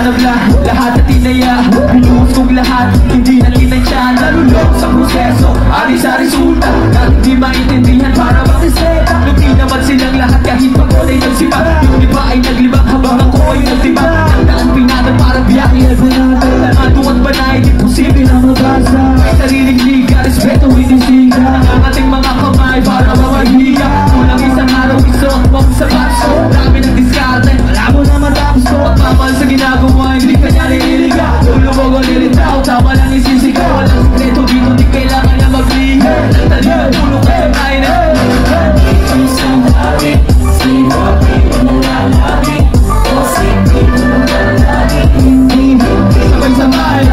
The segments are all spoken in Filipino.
nabla, lahat na tinaya, binuhos kong lahat, hindi na tinansya. Nalulong sa proseso, ari sa resulta, kahit di maintindihan para makiseta. Nung di naman silang lahat kahit pagod ay nagsipa, yung iba ay naglibang habang ako ay nagtiba. Nagdaan pinagad para biyahe at pinagad, matungat ba na hindi posible na mabasa. May sariling liga, respeto hindi siga, ang ating mga kamay para mamahiga. Kulang isang araw, isot mo sa baso, dami ng diskarte, wala mo na matapos ko. Pagmamahal sa ginagawa, hindi ka niya nililiga. Tulubog o nilitaw, tama lang isisigaw. Walang sikreto dito, di kailangan na magliha. Nagtali ang tulong kayo tayo na isang hari, sino ang pinalalabi o sino ang lalaki. Sabay-sabay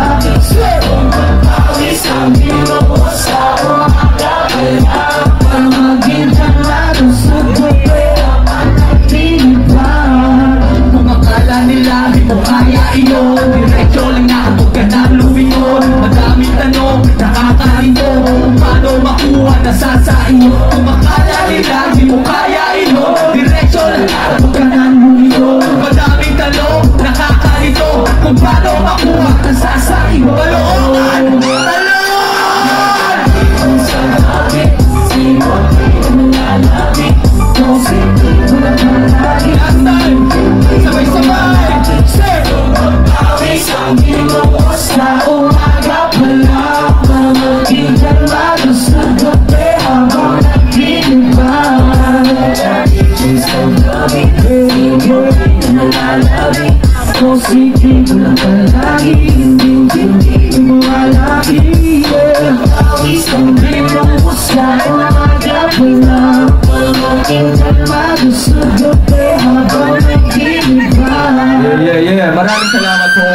kung magpawis ang biro mo sa umaga, kaya para maging halado sa gabi ang manatilipan. Kung akala nila di mo kaya iyon, diretso lang nakapag ka ng lumingon. Madaming tanong, nakakarito, kung paano makuha nasasa iyo. Kung akala nila di mo kaya iyon, diretso lang nakapag ka ng lumingon. Madaming tanong, nakakarito, kung paano makuha nasasa iyo. Balookan! Talon! Sa labi, sino ang pinalalabi o sino ang lalaki. Last time, sabay-sabay, say! Kung magpawis ang biro mo sa umaga pala, para maging kalmado sa gabi habang nagliliban. Sa labi, sino ang pinalalabi o sino ang lalaki. Hindi mo alaki. Pawis ang biro mo sa umaga pala, para maging kalmado sa gabi habang nagliliban. Yeah. Maraming salamat po.